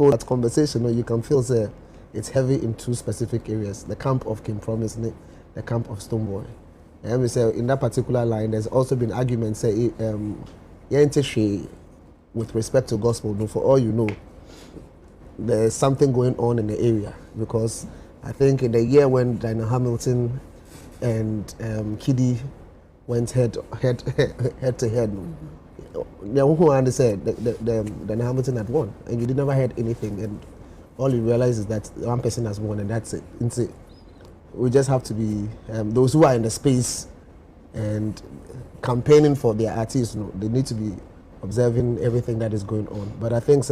whole that conversation, you can feel say it's heavy in two specific areas: the camp of King Promise and the camp of Stonebwoy. And we say in that particular line, there's also been arguments say with respect to gospel. No, for all you know, there's something going on in the area, because I think in the year when Dinah Hamilton and Kiddy went head to head, who understand Dinah Hamilton had won, and you never heard anything, and all you realize is that one person has won, and that's it. We just have to be those who are in the space and campaigning for their artists. They need to be observing everything that is going on. But I think,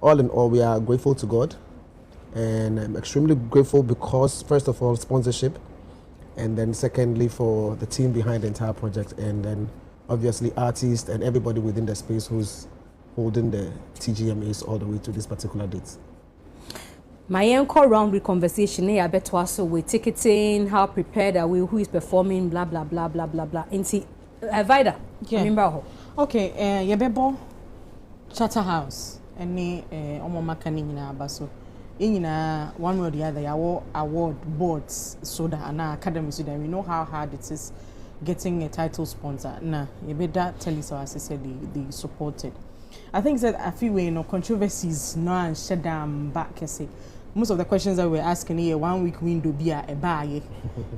all in all, we are grateful to God, and I'm extremely grateful because, first of all, sponsorship, and then secondly for the team behind the entire project, and then obviously artists and everybody within the space who's holding the TGMAs all the way to this particular date. My encore round with conversation, I bet was so with ticketing, how prepared are we, who is performing, blah blah blah blah blah blah. Inti, Vida, remember? Okay, Yabebo Charterhouse, any Omomaka na baso. In one way or the other, our award boards so that and our academy, so that we know how hard it is getting a title sponsor. Nah, you better tell us, as I said, they supported. I think that a few controversies no and shut down back. I say most of the questions that we're asking here 1 week window be a buy,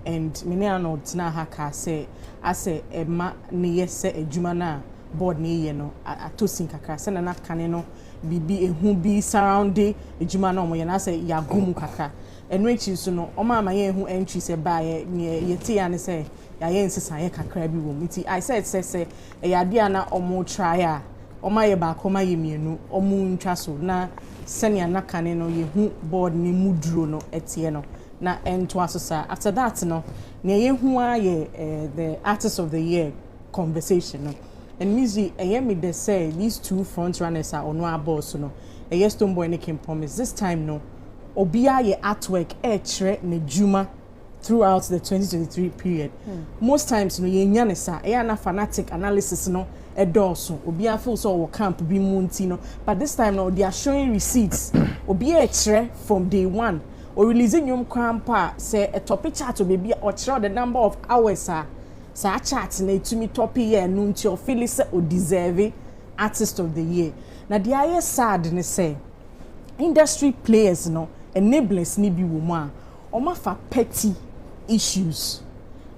and many are not now. Haka say I say a ma ne say a jumana board ne a to sink kakra send an caneno be a who be surrounding a jumano mo yana say ya gumu kakra and which is no oma ma ye who entry say buy ye tea and say ya yen sisan ye kakra bi wo miti I said say e ya dia na omo try Oma ye ba koma ye mienu omu ntwa so na senia na kane no ye hu board ni mudro no etie no na ento asosa. After that no na ye hu aye the artist of the year conversation no, and music me they say these two front runners are ono aboso no Stonebwoy ne King Promise. This time no obia ye artwork chere ne juma throughout the 2023 period. Most times no ye nya ne sa na fanatic analysis no edorso obia feel so our camp be munti no, but this time now they are showing receipts obia chere from day one or releasing your campa say a topic chart to be or chere the number of hours sa chart na to me top year no nti o feel say o deserve artist of the year. Na the aye sad ne say industry players no enablers ni bi wo mu a o ma fa petty issues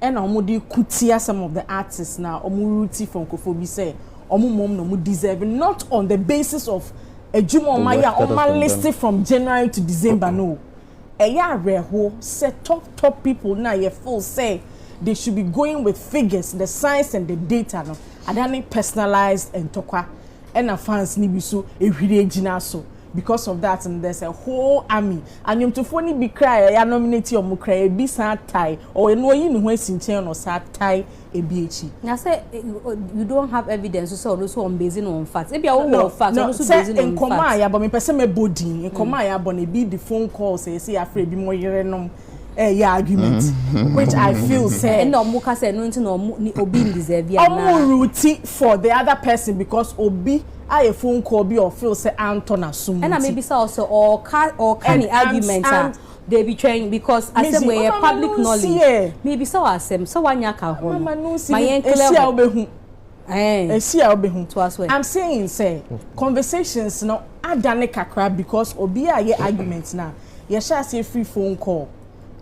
and omudi kutia some of the artists now omuruti from kofobi say omumom no mu deserve not on the basis of a juma maya on listed from January to December. No eya reho say top people now you full say they should be going with figures, the science and the data no adani personalized and tokwa and a fans ni biso e hwire gina so. Because of that, and there's a whole army. And you to funny be cry, ya nominate your mukra, be sad tie, or no you know when Sintian or sad tie a BH. Now say you don't have evidence, so also on basing on facts. Maybe all facts, also basing on facts. In Komaya, but me person me body, in Komaya, but be the phone call say afraid be more yerenum. Argument, which I feel say no muka say no obi deserve ya na routine for the other person because obi a phone call be or feel say Anton assume and maybe say also or can argument they be trying because as some way public knowledge maybe so asem so wanya ka ho my I'm saying say conversations no adane kakra because obi a ye argument na ye sha say free phone call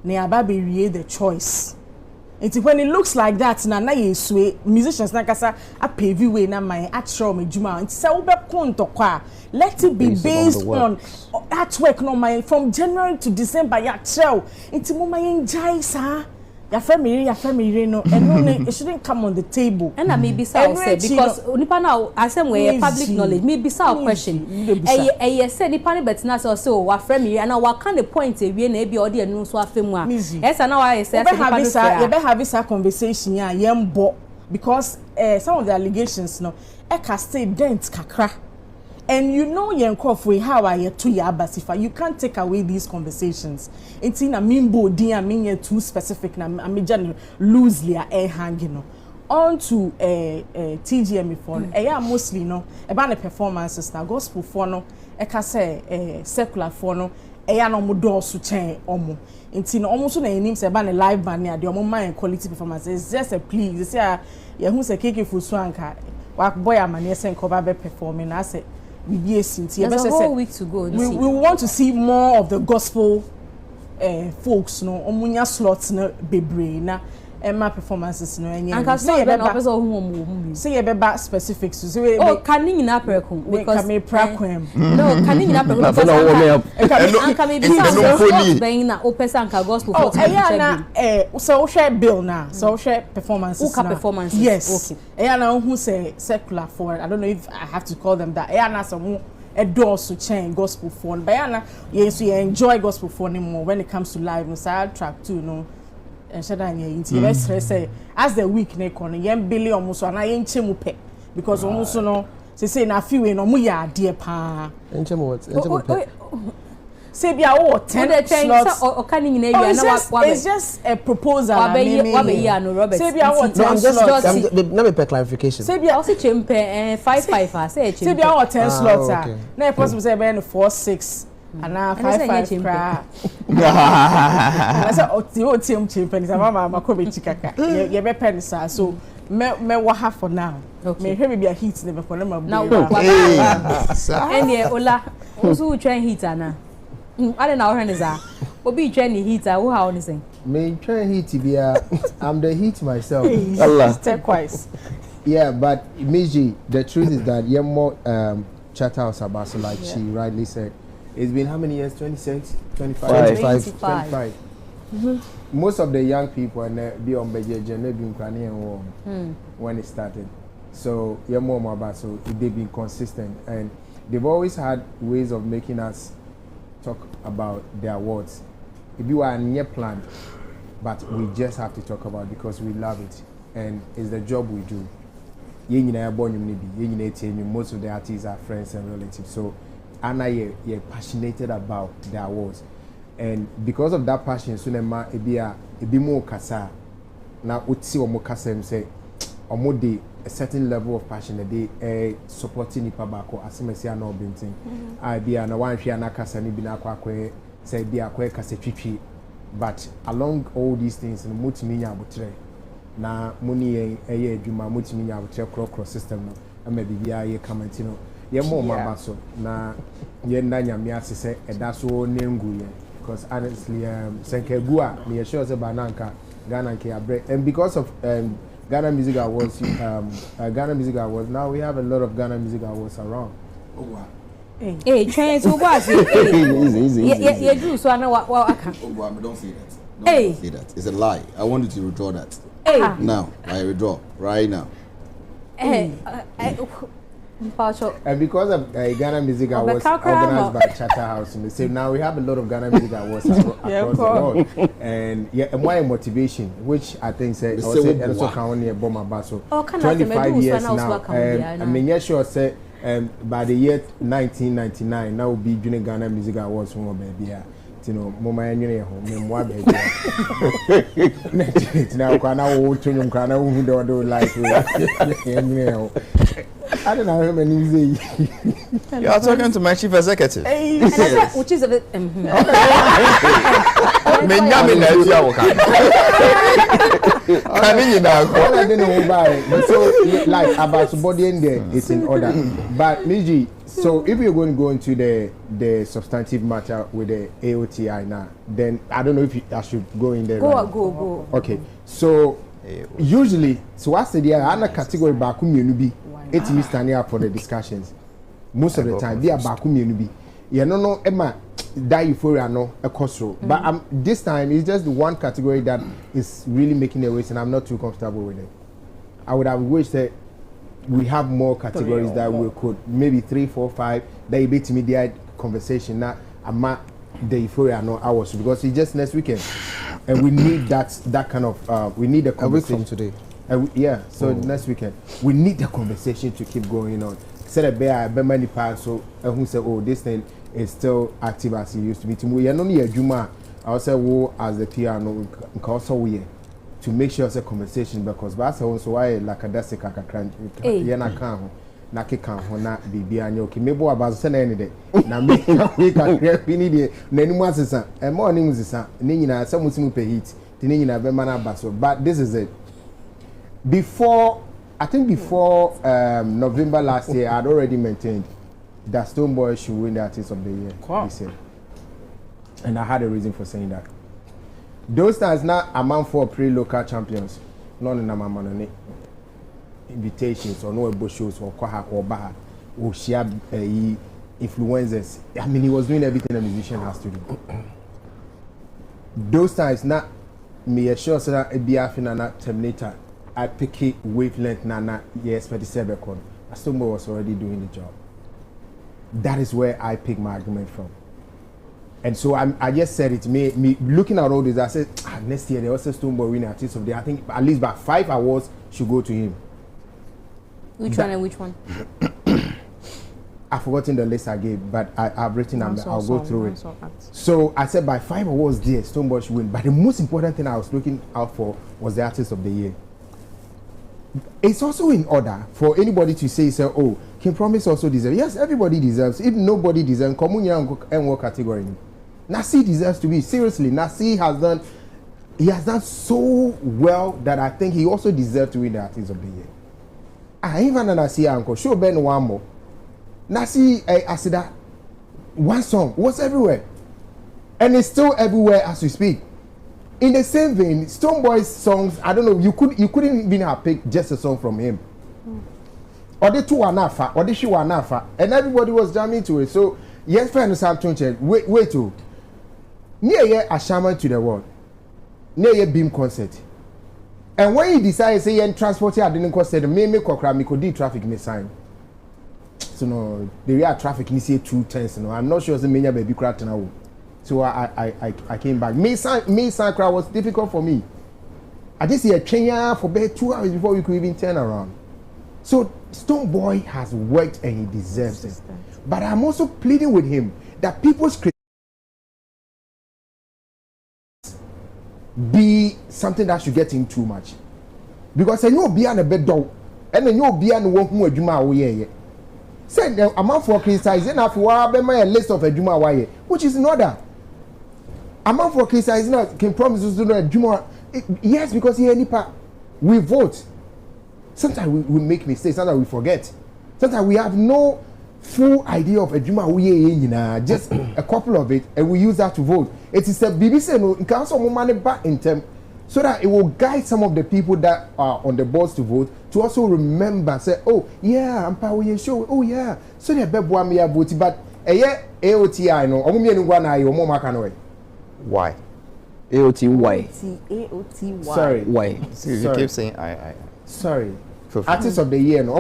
ne ababe wie the choice. It's when it looks like that na yeswe musicians na kasa a pavey way na my actual me juma nti say obe konto kwa let it be based on artwork no my from January to December ya trail nti mo my enjoy sa ya family no and no it shouldn't come on the table and maybe say because nipa na asem we public knowledge maybe say question say nipa bet na so wa family and wa can the point e wie na e bi odi enu so afemu a yes na wa say you be have this conversation ya yembo because some of the allegations no e ka stay dent kakra. And you know Yankofwe how I to Yabasifa. You can't take away these conversations. It's in a mimbo dia mean too specific na I'm loosely a hanging on to TGMA phone. Yeah, mostly no about the performances now gospel for no eka say secular for no eya no mo do so chen omo nti no omo so na enim se ba ne live band ya de omo man quality performance it's just a please say ya hu se keke fu so anka wa boy amane se nko ba be performing na say we there's a whole week to go. We want to see more of the gospel folks no omunya slots no bebre na Emma performances no enye and say you better person who say you better specifics so oh kaning na prekum because me prakwem no kaning na prekum and can be so being na opesa and gospel for so share bill na so share performances na performances yes okay na who say secular for I don't know if I have to call them that na some a door to change gospel for but yes we enjoy gospel for more when it comes to live no side track too no and shada anya inti let's say as the week na kono yem billy omuso na yen chemu pe because omuso no say na fiwe no mu ya ade pa enchemu what enchemu pe say bia 10 slots o kan nyina ewia na wa it's just a proposal wa be ya no Robert say bia 10 slots na me pe clarification say bia o se chempe 55 say chempe say bia 10 slots na possible say be 4 6 ana 5 cra I say o team champion say mama ko be chikaka ye be pen sa so me wa ha for now me hwe be heat ne be for na ma bu and year-Ola also train heat ana I don't know how is that obi train heat who how on say me train heat bia I'm the heat myself Allah twice yeah but Miji the truth is that you're more Charterhouse about so like she rightly said. It's been how many years? 26, 25? 25. Most of the young people and be on when it started. So yeah, more about so they've been consistent and they've always had ways of making us talk about their awards. If you are near planned, but we just have to talk about it because we love it and it's the job we do. Most of the artists are friends and relatives. So Anna, you're passionate about the awards, and because of that passion, so nema ebi more kasa. Now utsi omo kasa say omo de a certain level of passion they supporting nipa bako asemesi ana obintin. I be na one hwe na kasa ni bi na akwa say bi akwa kasa twitwi, but along all these things no mutimi nya abotre na muni eye adwuma mutimi nya abotre cross system no ama bibia ye kamantino ye more mabaso na ye ndanya me ase say edaso nengu ye because honestly senkegu a me sure say bananka Ghana ke abre and because of Ghana Music Awards Ghana Music Awards now we have a lot of Ghana Music Awards around. Oh wow. Hey, train to what? Easy. Yeah, do so I know what I can. Oh wow, don't say that. Don't say that. It's a lie. I want you to withdraw that. Hey. Now, I withdraw right now. Hey, and because of Ghana Music Awards organized by Charterhouse, so now we have a lot of Ghana Music Awards across the world. And and why motivation, which I think say also can only a bomb about so 25 years now. I mean, yes, sure say by the year 1999, now will be doing Ghana Music Awards from baby. You know, mama anyone home, me mwa baby. Now, kana wo tunum kana wo do like I don't know how many say. You are talking to my chief executive. Which is a bit. Me nyame na etia wo kan. Kani na ko. I don't know about so like about body in there it's in order. But Miji, so if you're going to go into the substantive matter with the AOTI now, then I don't know if I should go in there. Go. Okay. So usually, so what's the other category back bi it me standing up for the discussions. Most of the time, they are back bi. You know, Emma, that euphoria no a costo. But this time it's just the one category that is really making a waste, and I'm not too comfortable with it. I would have wished that we have more categories that we could maybe 3, 4, 5 that you beat immediate conversation. Now I'm at the euphoria no hours because it's just next weekend, and we need that kind of we need a conversation from today. So next weekend we need the conversation to keep going on. Said a bear many parts so who say this thing is still active as it used to be. We are not near Juma. I say as the piano also we to make sure it's a conversation because that's also why like a that's a crunch. na keka ho na bibi anya okay mebo abazo se na ene de na me we ka creepy ni de na nimu asesa e mo ni musisa ni nyina se musimu pe hit ti ni nyina be ma na abaso but this is it before November last year I had already maintained that Stonebwoy should win the Artist of the Year this year. And I had a reason for saying that. Those times now amount for pre-local champions. None in Amamanone. Invitations or no able shows or Kwaha or Baha or share influencers. I mean, he was doing everything a musician has to do. Those times now, me assure that a BF Terminator, I pick it wavelength nana yes 37 con. Stonebwoy was already doing the job. That is where I pick my argument from. And so I just said it. Me looking at all this, I said next year there was a Stonebwoy winning Artist of the Year. I think at least about 5 awards should go to him. Which one and which one? I've forgotten the list I gave, but I've written them. I'll go through it. So I said by 5 awards there, Stonebwoy should win. But the most important thing I was looking out for was the Artist of the Year. It's also in order for anybody to say, oh, King Promise also deserves. Yes, everybody deserves. If nobody deserves, Komunya and what category? Nasi deserves to be. Seriously, Nasi has done so well that I think he also deserves to win the Artist of the Year. I even Nasi Uncle, show Ben one more. Nasi, I said that one song was everywhere. And it's still everywhere as we speak. In the same vein, Stonebwoy's songs, I don't know, you couldn't even have picked just a song from him. Or the two are nafa, or the she were nafa, and everybody was jamming to it. So, yes, friend, Sam Tunche, wait to. Near ye a shaman to the world. Near ye beam concert. And when he decided, say, and transport here, I didn't cost it, me kokra, me could do traffic, me sign. So, no, the real traffic, you see 2 tenths, no, I'm not sure it's a many baby cracked now. So I came back. Me sign crowd was difficult for me. I just see a train for about 2 hours before we could even turn around. So Stonebwoy has worked and he deserves it. But I'm also pleading with him that people's criticism be something that should get him too much. Because I know beyond a bed door and then you'll be on one more Juma away. Say amount for criticizing after a list of a Juma way, which is in order. Amount for criticizing can promise to do a Juma. Yes, because here we vote. Sometimes we make mistakes, sometimes we forget. Sometimes we have no full idea of a Juma just a couple of it, and we use that to vote. It is a BBC no council money back in term so that it will guide some of the people that are on the boards to vote to also remember, say, oh yeah, I'm power show, oh yeah, so the bebo me vote, but AOTI no, Why? AOTY. AOTY. Sorry. Why? See, you keep saying I. Sorry. Artist of the Year no.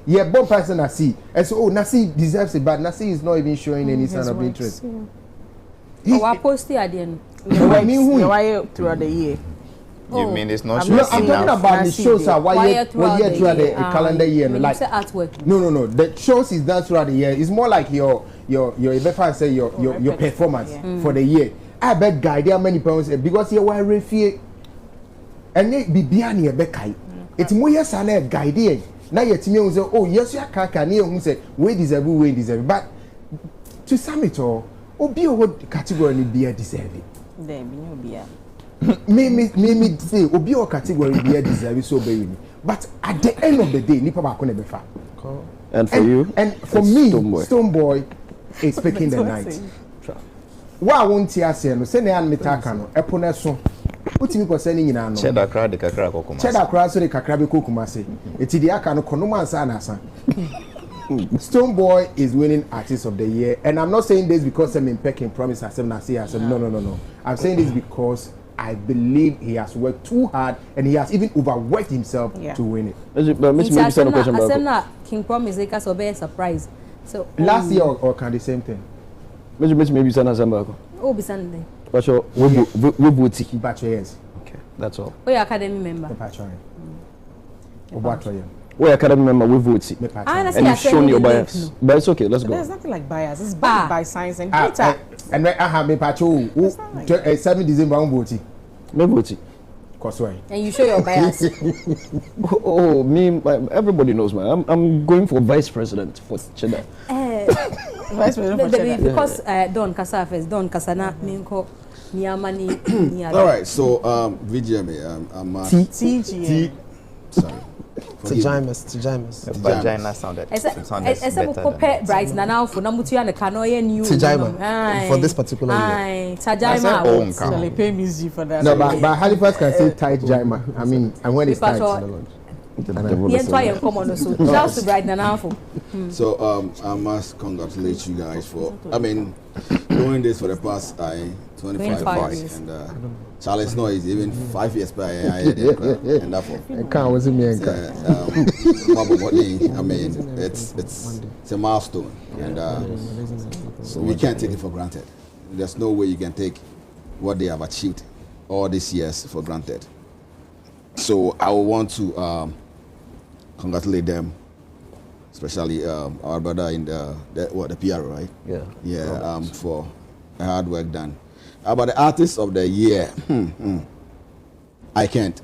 Yeah, one person I see. And so, Nasi deserves it, but Nasi is not even showing any sign of interest. I posted at the end. I mean, who? Throughout the year. You mean it's not No, showing I'm talking enough? about the shows are why year throughout the calendar year. When Like you say artwork. no. The shows is done throughout the year. It's more like your say your performance for the year. I bet guide how many pounds because you were refie. And ye be biani be kai. It's more yes and guide. Now you tell me say, oh yes you can who say we deserve. But to sum it all, obi what category be deserve it. There be no beer. Me say obi o category be deserve so be. But at the end of the day, nipa ba ko na be fa. And for you? And for me, Stonebwoy is picking the night. Wa won ti ase no se na an metaka no epo na so. Utimi ko se ni nyina no. Cheddar crowd de kakra kokoma. Cheddar crowd so de kakra be kokoma se. Eti de aka no kono mansa na asa. Stonebwoy is winning Artist of the Year, and I'm not saying this because I'm pecking promise I said no. I'm saying this because I believe he has worked too hard and he has even overworked himself to win it. But maybe some question about King Promise because of a surprise. So last year or can the same thing. Maybe sana Zambako. Oh, be Sunday. But we boutique. Yes. Okay, that's all. Oh, academy member. We academy member we vote. And you've shown your bias. But it's okay, let's go. There's nothing like bias. It's backed by science and data. And I have me pacho 7 December voting. Me vote. Koswai. And you show your bias. Everybody knows, man. I'm going for vice president for Cheddar. Vice president for Cheddar. Because Don Kasa first, Don Kasana, Minko, Niamani, All right, so VGMA, TGA. Sorry. Tijamas. Vagina sounded better than bright now for Namutia and the Kanoya new Tijama for this particular year. Tajama. They pay me for that. No, but Halifax can say tight Jaima. I mean, and when it's tight, Yes, why you come on so. Shouts to Bright now for. So I must congratulate you guys for doing this for the past 25 years. And Charlie's no is even 5 years by and therefore it's a milestone, and so we can't take it for granted. There's no way you can take what they have achieved all these years for granted. So I want to congratulate them, especially our brother in the PR, right? Yeah, for the hard work done. About the artist of the year, I can't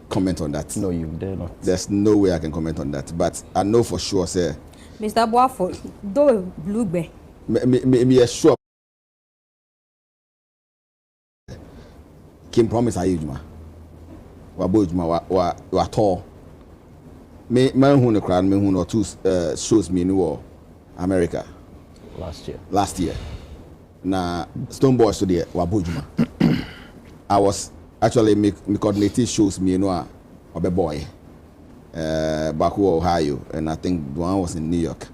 comment on that. No, you dare not. There's no way I can comment on that. But I know for sure, sir. Mr. Boafo, do Blue Bay. Me sure. Kim promise I use wa tall. Me who the crowd, me who no two shows me in America last year. Na Stonebwoy so there wabojuma. I was actually me coordinated shows me boy back in Ohio, and I think the one was in New York.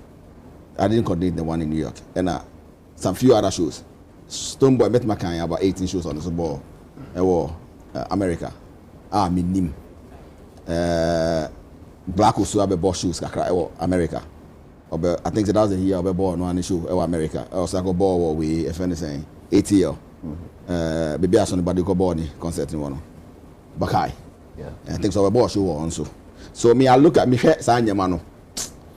I didn't coordinate the one in New York, and some few other shows. Stonebwoy met my kind about 18 shows on the ball. America. Me nim. Black also have a shoes kakra America. I think that was the year I born one show America. I was like a ball we if anything 8 year. Baby I saw nobody go born concert in one. Bakai. Yeah. I think so a ball show also. So me I look at me share Sanya Mano.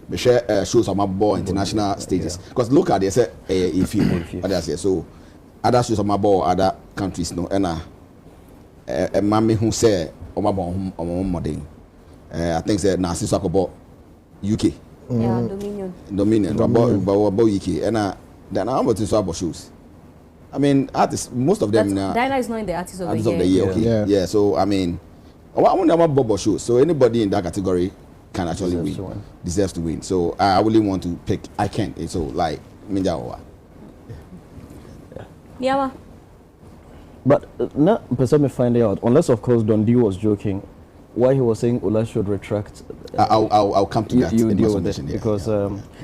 Me share shows on my ball international stages. Because look at they say if you what I say. So other shows on my ball other countries no and a mammy who say on my ball on modern. I think that Nancy Sakobo UK. Yeah, Dominion. About UK, and then I'm about to swap shoes. I mean, artists, most of them now. Diana is not in the artist of the year. Okay, yeah. So I mean, I want to have Bobo shoes. So anybody in that category can actually win. Deserves to win. So I really want to pick. I can't. So like Minjawa. Yeah. But not person me find out unless of course Dundee was joking. Why he was saying Ola should retract. I'll come to that. You deal with it because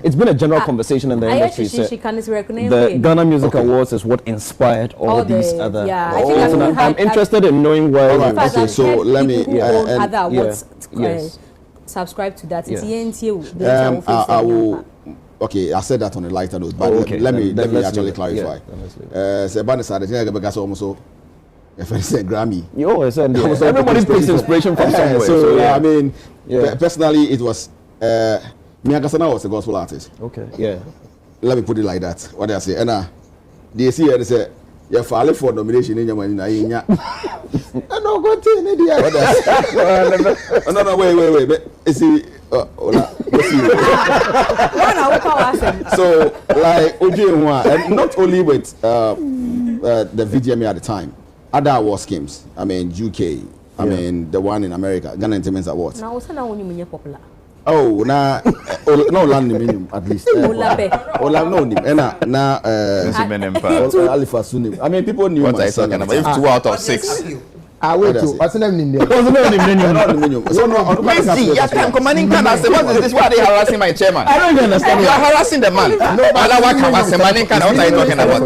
it's been a general conversation in the industry. The Ghana Music Awards is what inspired all these other. Yeah, I'm interested in knowing why. Okay, so let me. Other awards. Subscribe to that. I will. Okay, I said that on a lighter note, but let me actually clarify. Sebani said that almost. If I say Grammy, everybody takes inspiration from somewhere. So I mean, personally, it was Miagasana was a gospel artist. Okay, yeah. Let me put it like that. What I say, and they see and say, "You're filing for nomination in your money." No, go to India. No, wait. See, so like Ojewa, and not only with the VGMA at the time. Other award schemes. I mean, UK. I mean, the one in America, Ghana Entertainment Awards. Now, what's when you popular? Oh, no land minimum at least. Ola no nim. Na Halifax Ansah. I mean, people knew what I talking about. If 2 out of 6. I wait to. What's the name? So no, Messi, you can commanding can say what is this? Why are they harassing my chairman? I don't understand. You are harassing the man. No, but what commanding can what are you talking about?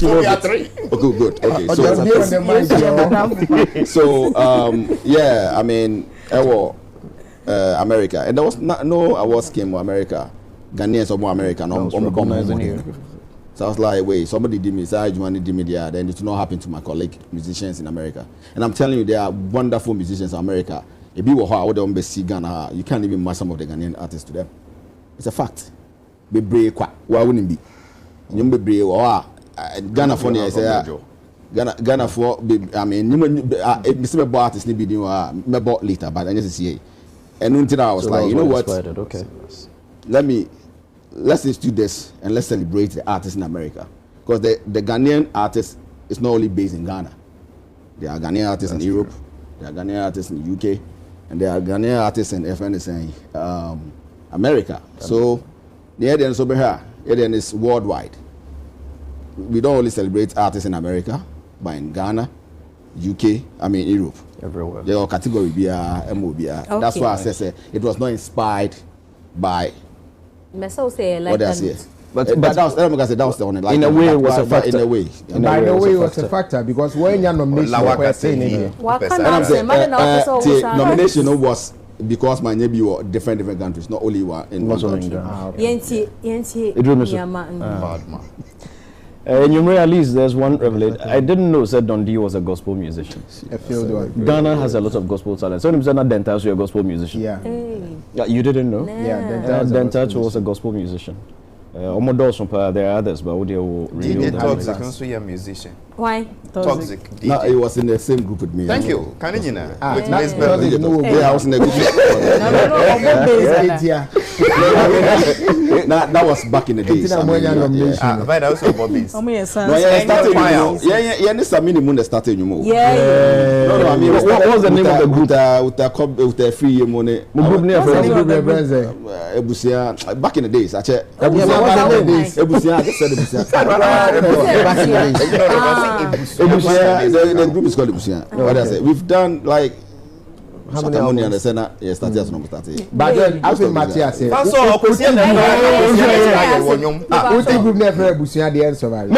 So we are 3. Good. Okay. So yeah, I mean, America, and there was no award scheme for America. Ghanaians or more American So I was like, wait, somebody did me, then it will not happen to my colleague musicians in America. And I'm telling you, there are wonderful musicians in America. If you were don't see Ghana, you can't even match some of the Ghanaian artists to them. It's a fact. Be brave, why wouldn't be? You be brave, Ghana for I say Ghana for I mean Mr. Boy artist ni be me bought later but I just see and until I was like, you know what? Okay. Let's institute this and let's celebrate the artists in America. Because the Ghanaian artist is not only based in Ghana. There are Ghanaian artists in Europe, there are Ghanaian artists in the UK, and there are Ghanaian artists in America. So the audience over here, is worldwide. We don't only celebrate artists in America, but in Ghana, UK, Europe. Everywhere. There are category MOBR. Okay. That's why I say it was not inspired by what I say. But that was the one. Like, in a way, it was a factor. In a way, it was a factor because when you're nominated, nomination was because my neighbor were different countries, not only one in one country. In at least there's one revelation. I didn't know said Dundee was a gospel musician. Ghana has a lot of gospel talent. So you're not Dentacho a gospel musician. Yeah. You didn't know? Yeah, Dentacho was a gospel musician. There are others, but would you really Toxic also a musician? Why? Toxic. No, he was in the same group with me. Thank you. Can you know? With I was in the group. That was back in the days. But also Bobby's. Started. No, I mean, what was the name of the group? With the free money. Back in the days, actually. The group is called Ebusia. What I say? We've done like how many started. But then after Matthias said, group never Ebusia the end survive.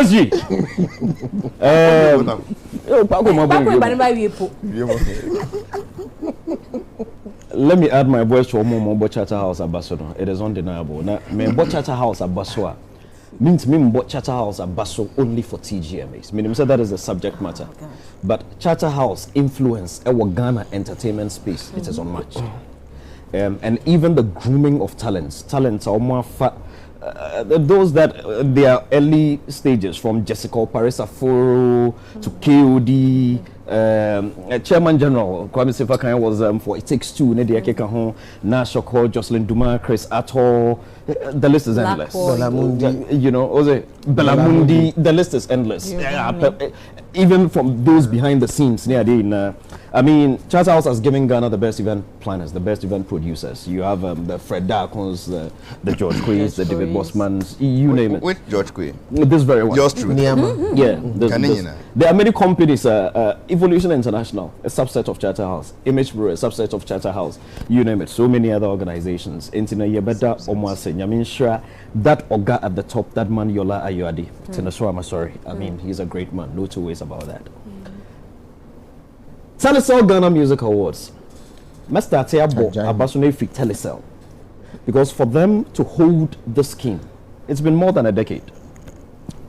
Let me add my voice to Omo Charterhouse Ambassador. It is undeniable. Now, me Charterhouse Ambassador means me Charterhouse Ambassador only for TGMAs. Meaning say that is the subject matter. But Charterhouse influence our Ghana entertainment space. It is unmatched. And even the grooming of talents are more those that they are early stages from Jessica Parisa Foro to KOD. Chairman General Kwame Sefakan was for It Takes Two, Nedia Kekahon, Nashoko, Jocelyn Duma, Chris Atto. The list is endless. You know, Belamundi, the list is endless. Even from those behind the scenes, I mean, Charterhouse has given Ghana the best event planners, the best event producers. You have the Fred Darkons, the George Quays, the David Bossmans, you name it. Which George Quay? This very one. Yours truly. Yeah. There are many companies. Evolution International, a subset of Charterhouse. Image Bureau, a subset of Charterhouse. You name it. So many other organizations. Intina Yebeda Omwase. I mean, sure, that Oga at the top, that man Year-Ola Ayoade. I'm sorry. I mean, he's a great man. No two ways about that. Telecel Ghana Music Awards. Mr. Atiabo Abasune Fi Telecel. Because for them to hold the scheme, it's been more than a decade.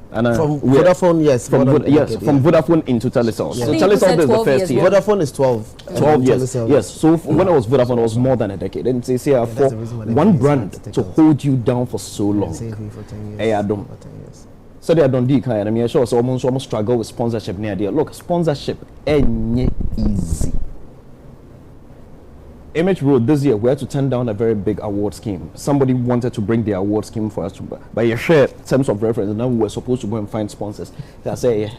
And from Vodafone, yes. From Vodafone into Telecel. Yeah. So Telecel is the first year. Vodafone is 12. 12 years. Yes. So when I was Vodafone, it was more than a decade. And they say for one brand to hold you down for so long. So they are done the kind. I mean, sure. So almost struggle with sponsorship near there. Look, sponsorship ain't easy. Image Road this year, we had to turn down a very big award scheme. Somebody wanted to bring the award scheme for us to, but you share terms of reference. And now we were supposed to go and find sponsors. They say,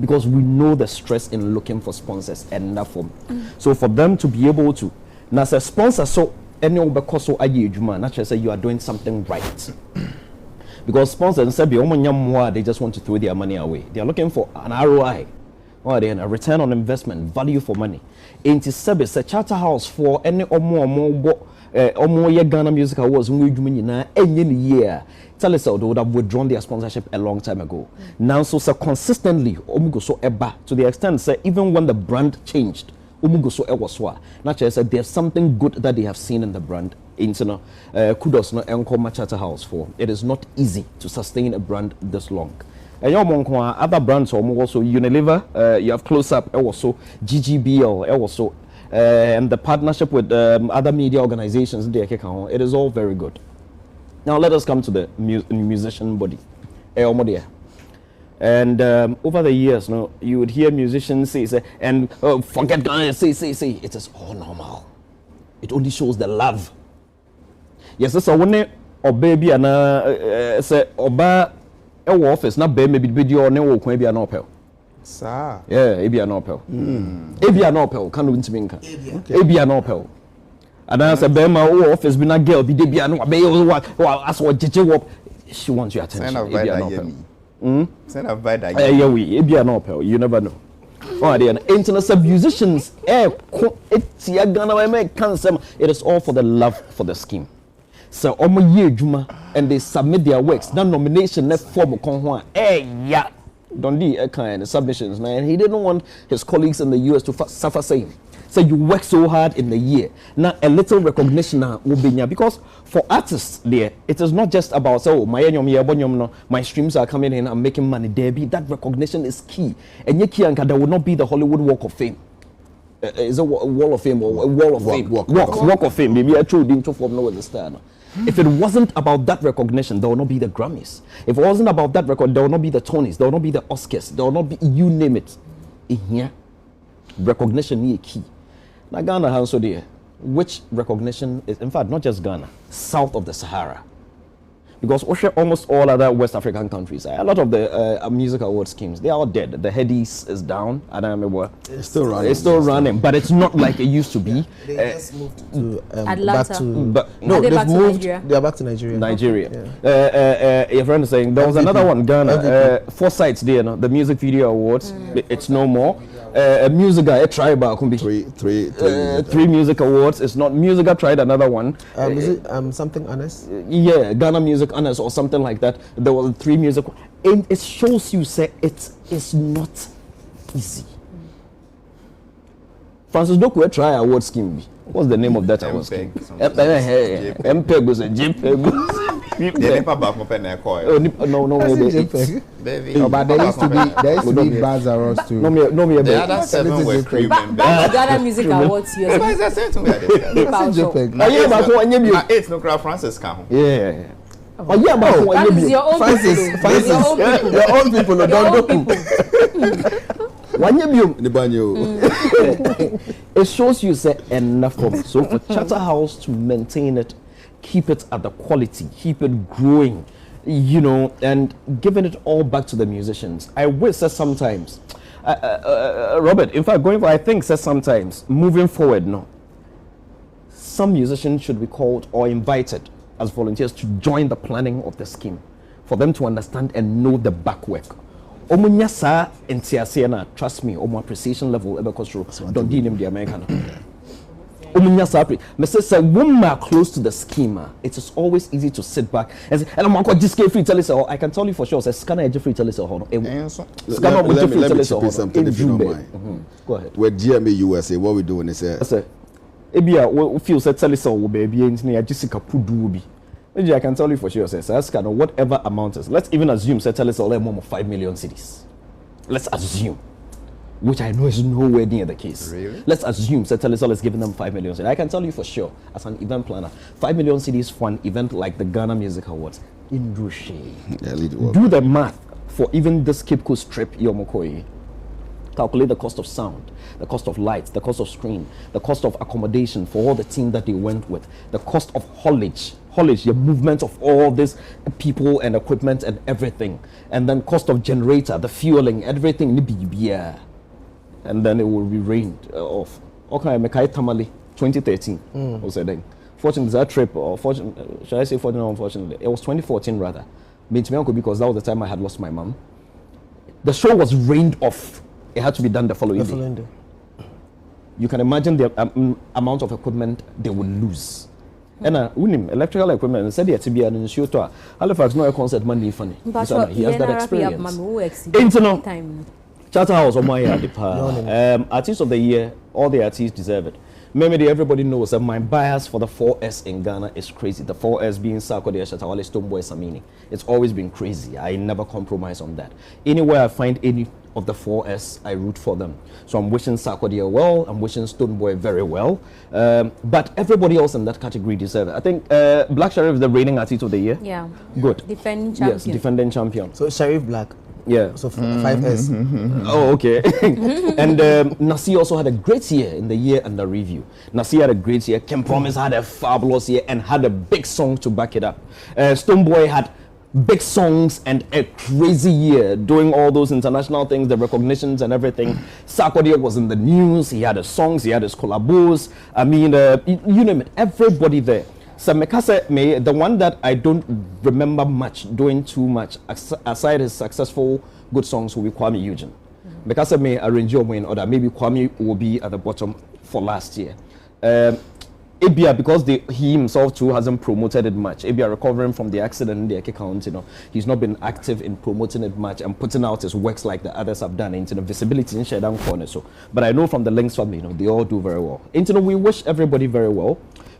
because we know the stress in looking for sponsors and enough for. So for them to be able to, now say sponsor, so any because so naturally say you are doing something right. Because sponsors say they just want to throw their money away. They are looking for an ROI, or they a return on investment, value for money. Into service, a Charterhouse for any or more Ghana Music Awards any year. Telecel would have withdrawn their sponsorship a long time ago. Now, so consistently, so to the extent say even when the brand changed, naturally said there's something good that they have seen in the brand. Kudos no Enco Charterhouse for. It is not easy to sustain a brand this long. And other brands also Unilever, you have Close Up, also GGBL, also and the partnership with other media organizations. It is all very good. Now let us come to the musician body. And over the years, no, you would hear musicians say and forget Ghana, say, it is all normal. It only shows the love. Yes, so when a baby and say oba office, not baby video or no maybe an opel. Sir. Yeah, ebi an opel. Ebi an opel, can win to minka. Ebi an opel. And I said, Bema office be not girl, be debi an as what she wants your attention. Send a vider. Yeah, we be an opel, you never know. Oh, the international musicians, it is all for the love for the scheme. So, Omo Ye Juma, and they submit their works. That nomination, that form of Konghua, yeah. Don't do a kind of submissions, man. He didn't want his colleagues in the US to suffer same. So you work so hard in the year. Now a little recognition will be here because for artists there, it is not just about my streams are coming in, I'm making money. That recognition is key. And there will not be the Hollywood Walk of Fame. Is a wall of fame or a wall of fame? Walk of Fame. Maybe I threw into form no understand. If it wasn't about that recognition, there will not be the Grammys. If it wasn't about that record, there will not be the Tonys, there will not be the Oscars, there will not be, you name it. In here, recognition is key. Now Ghana has so there, which recognition is, in fact, not just Ghana, south of the Sahara. Because almost all other West African countries, a lot of the music award schemes, they are all dead. The Headies is down. I don't remember. It's still running. It's still running, but it's not like it used to be. They just moved to Atlanta. back to. But No, they they've back to moved. Nigeria? They are back to Nigeria. Nigeria. Yeah. Your friend is saying there was MVP. another one, Ghana. MVP. 4 sites there, no? The Music Video Awards. It's no more. Musica, a tribe, three music awards. It's not Musica tried another one. Is it something honest? Yeah, Ghana Music Honors or something like that. There was 3 music. And it shows you say it's not easy. Francis Doku try award scheme. What's the name of that award scheme? MPEG was a JPEG. No, Baby. No, but there used to be bars around too. No, The other 7 were crew members. Back to Ghana Music Awards years. Why is that saying to me? Yeah, It's no crowd Francis Kahun. yeah. Oh yeah, but That is your own Francis, people. your own people, Your don't own do. It shows you say enough from so for Charterhouse to maintain it, keep it at the quality, keep it growing, you know, and giving it all back to the musicians. I will say sometimes, Robert, in fact, I think says sometimes moving forward, no, some musicians should be called or invited as volunteers to join the planning of the scheme, for them to understand and know the back work. Omunya sa entiase na, trust me, omo appreciation level ebe kosro don't deal him the American. Omunya sa me say when we are close to the schema, it is always easy to sit back and say, and I'm going to free tell us I can tell you for sure, say scanner free tell us hold on. Let me chip something if you don't mind. Go ahead. With GMA USA, what we're doing is Ebia we feel say tell us all baby engineer Jessica Pudu bi. I can tell you for sure, say whatever amount is. Let's even assume say tell us all more 5 million cities. Let's assume, which I know is nowhere near the case. Really? Let's assume say tell us all is giving them 5 million cities. I can tell you for sure, as an event planner, 5 million cities for an event like the Ghana Music Awards in Rushe. Do the math for even this Cape Coast trip, Yomokoi. Calculate the cost of sound, the cost of lights, the cost of screen, the cost of accommodation for all the team that they went with, the cost of haulage, the movement of all these people and equipment and everything, and then cost of generator, the fueling, everything, and then it will be rained off. Okay, Mekai Tamale, 2013, was then. Fortunately, that trip, or should I say fortunately or unfortunately, it was 2014 rather. Because that was the time I had lost my mom. The show was rained off. It had to be done the following day. You can imagine the amount of equipment they would lose. And electrical equipment, said it to be an issue to Halifax, no concert money funny. He has that experience. Internal Charterhouse on my artist of the year, all the artists deserve it. Maybe everybody knows that my bias for the 4S in Ghana is crazy. The 4S being Sarkodie, Shatawale, Stonebwoy, Samini. It's always been crazy. I never compromise on that. Anywhere I find any of the 4S, I root for them. So I'm wishing Sarkodie well, I'm wishing Stonebwoy very well. But everybody else in that category deserve it. I think Black Sheriff is the reigning artist of the year. Yeah. Good. Defending champion. Yes, defending champion. So Sheriff Black. Yeah. So 5S. Oh, okay. And Nasi also had a great year in the year under review. Nasi had a great year. Kim Promise had a fabulous year and had a big song to back it up. Stonebwoy had big songs and a crazy year doing all those international things, the recognitions and everything. Sarkodie was in the news. He had his songs. He had his collabos. I mean, you name it. Everybody there. So Mekase, the one that I don't remember much, doing too much, aside his successful good songs, will be Kwame Eugene. Mekase may arrange your win order. Maybe Kwame will be at the bottom for last year. Ebia, because he himself too hasn't promoted it much. Ebia recovering from the accident in the account, he's not been active in promoting it much and putting out his works like the others have done. Into the visibility in Shedan corner. So, but I know from the Links family, they all do very well. We wish everybody very well.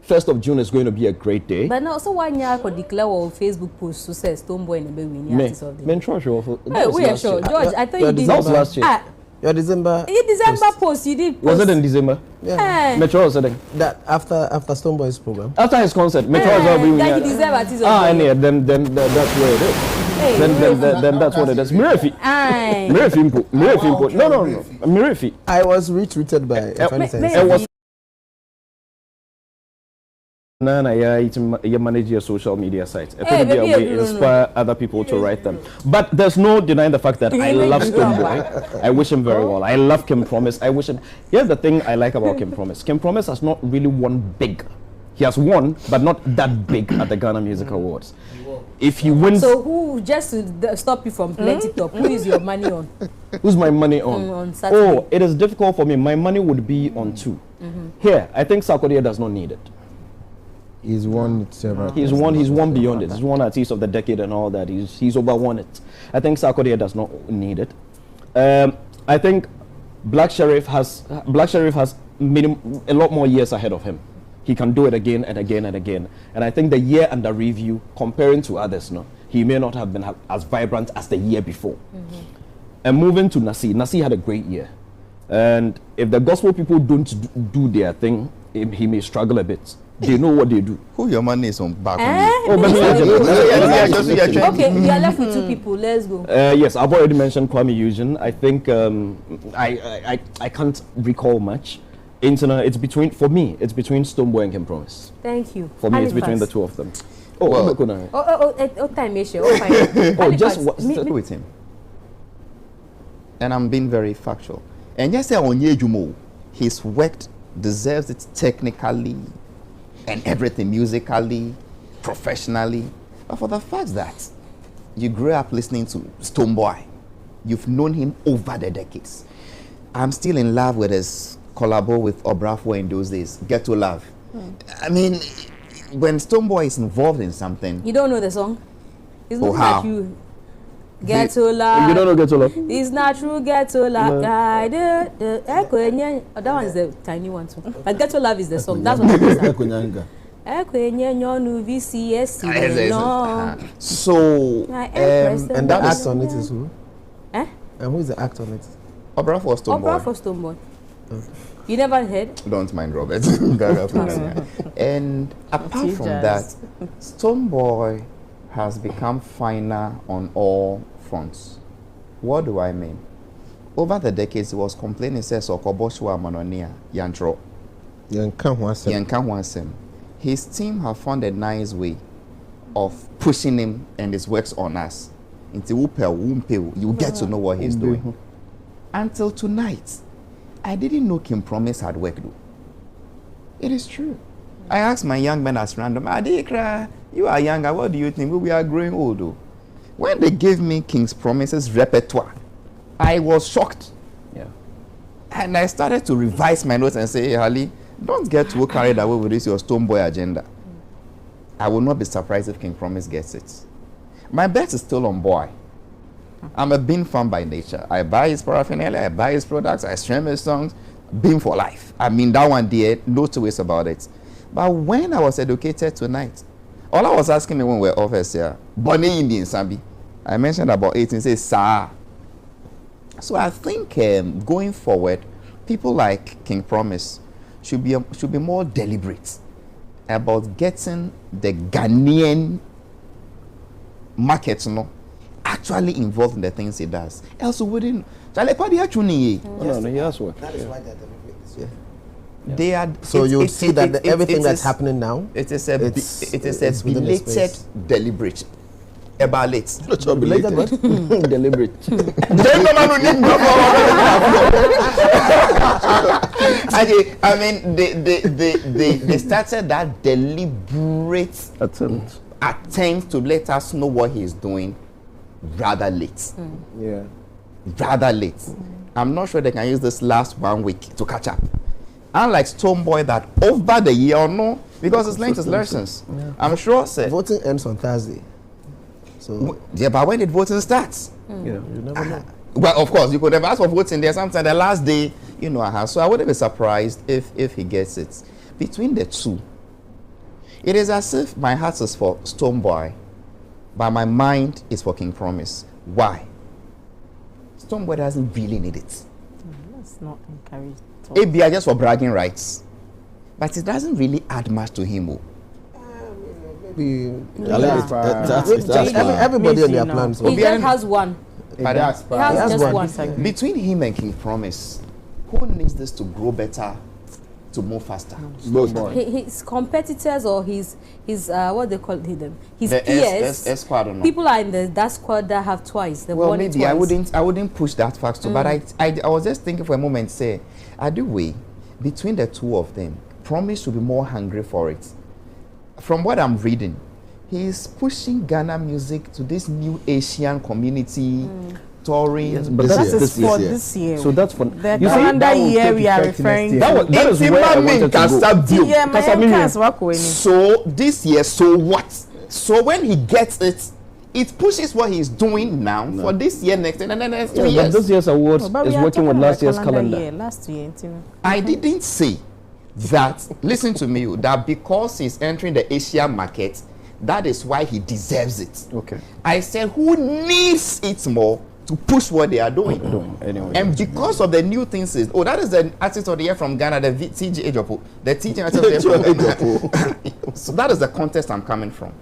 1st of June is going to be a great day. But now, so why you could declare on Facebook post to say Stonebwoy and winning artist of the year? We are sure, George. I thought you did. That was last year. Your December. Your December post, you did. Post. Was it in December? Yeah. Metro was saying that after Stonebwoy's program. After his concert, Metro was all being. That you deserve artist of the year. Then that's where it is. Then that's what it is. Mirifi. Mirifi. No. Mirifi. I was retweeted by a friend. It was. You manage your social media sites. We inspire other people to write them. But there's no denying the fact that I love Stonebwoy. I wish him very well. I love Kim Promise. I wish him. Here's the thing I like about Kim Promise. Kim Promise has not really won big. He has won, but not that big at the Ghana Music Awards. If he wins. So who, just to stop you from playing TikTok, who is your money on? Who's my money on? On Saturday. Oh, it is difficult for me. My money would be on two. Here, I think Sarkodie does not need it. He's won several. He's won beyond it. He's won artist of the decade and all that. He's overwon it. I think Sarkodie does not need it. I think Black Sheriff has a lot more years ahead of him. He can do it again and again and again. And I think the year under review, comparing to others, he may not have been as vibrant as the year before. And moving to Nasi had a great year. And if the gospel people don't do their thing, he may struggle a bit. They know what they do. Who your money is on back? Okay, we are left with two people. Let's go. Yes, I've already mentioned Kwame Eugene. I think I can't recall much. It's between Stonebwoy and Kim Promise. Thank you. For me, it's between the two of them. Time issue. Just stick with him. And I'm being very factual. And just say on Yejumo, his work deserves it technically and everything, musically, professionally. But for the fact that you grew up listening to Stonebwoy, you've known him over the decades. I'm still in love with his collabo with Obrafo in those days, Get to Love. I mean, when Stonebwoy is involved in something... You don't know the song? It's not like you... Get to Love. You don't know Get to Love? It's not true, Get to Love. That one is the tiny one too. But Get to Love is the song. That's what it is. So, and the act on it is who? And who is the act on it? Obrafo for Stonebwoy. Obrafo for Stonebwoy. You never heard? Don't mind Robert. And apart from that, Stonebwoy has become finer on all fronts. What do I mean? Over the decades, he was complaining, says, Okoboshua Manonia, Yantro. His team have found a nice way of pushing him and his works on us. You get to know what he's doing. Until tonight, I didn't know Kim Promise had work though. It is true. I asked my young men as random, Adikra, you are younger, what do you think? We are growing old though. When they gave me King's Promise's repertoire, I was shocked. Yeah. And I started to revise my notes and say, hey, Hali, don't get too carried away with this your Stonebwoy agenda. I will not be surprised if King Promise gets it. My bet is still on Boy. I'm a Bean fan by nature. I buy his paraphernalia, I buy his products, I stream his songs. Bean for life. I mean, that one there, no two ways about it. But when I was educated tonight, all I was asking me when we were off here, Bonnie Indian Sambi, I mentioned about 18, say, Sir. So I think going forward, people like King Promise should be more deliberate about getting the Ghanaian market, actually involved in the things he does. Else we wouldn't. No, he has work. That is why they're deliberate this year. They are. So you see that everything that's happening now. It is a it's within the belated space. deliberate. About late. Belated what? Deliberate. I mean, they started that deliberate attempt to let us know what he's doing rather late. Yeah. Rather late. I'm not sure they can use this last 1 week to catch up. Unlike Stonebwoy, that over the year or no, because it's linked to lessons. Yeah. I'm sure. Voting ends on Thursday. So yeah, but when did voting starts? You never know. Well, of course, you could have asked for voting there sometime the last day, So I wouldn't be surprised if he gets it. Between the two, it is as if my heart is for Stonebwoy, but my mind is for King Promise. Why? Stonebwoy doesn't really need it. Let's not encourage. Maybe just for bragging rights, but it doesn't really add much to him. Everybody on their plans. He just has one. He has just one. Between him and King Promise, who needs this to grow better, to move faster? His competitors or his what they call them, his the peers. S squad, no? People are in that squad that have twice. Well, maybe twice. I wouldn't push that fact too. But I was just thinking for a moment. Say, between the two of them, Promise should be more hungry for it. From what I'm reading, he's pushing Ghana music to this new Asian community, touring. Yes, but this year. So that's for the calendar year we are referring to. That is where I wanted to go. So this year, so what? So when he gets it, it pushes what he's doing now for this year, next year, and then next 2 years. But this year's awards is working with last year's calendar. Last year, I didn't say that, listen to me, that because he's entering the Asia market, that is why he deserves it. Okay. I said, who needs it more to push what they are doing? Anyway. And because of the new things, that is the artist of the year from Ghana, the TG Ejopo. The TG artist of the year from Ghana. So that is the context I'm coming from.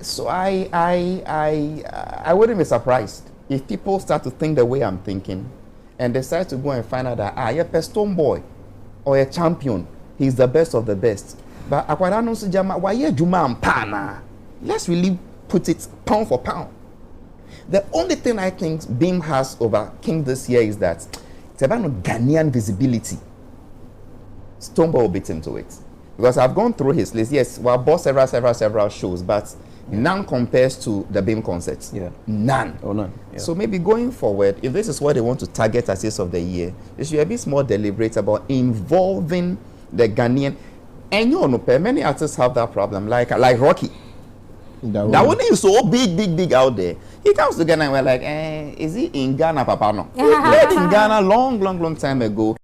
So I wouldn't be surprised if people start to think the way I'm thinking and decide to go and find out that, you're a Stonebwoy or a champion, he's the best of the best. But let's really put it pound for pound. The only thing I think Beam has over King this year is that it's about Ghanaian visibility. Stonebwoy will beat him to it. Because I've gone through his list. Yes, we bought several shows, but none compares to the Beam concerts. Yeah. None. Oh, none. Yeah. So maybe going forward, if this is what they want to target as Ace of the Year, they should be a bit more deliberate about involving the Ghanaian. And many artists have that problem, like Rocky. That one is so big out there. He comes to Ghana and we're like, is he in Ghana, Papa? No. He played in Ghana long time ago.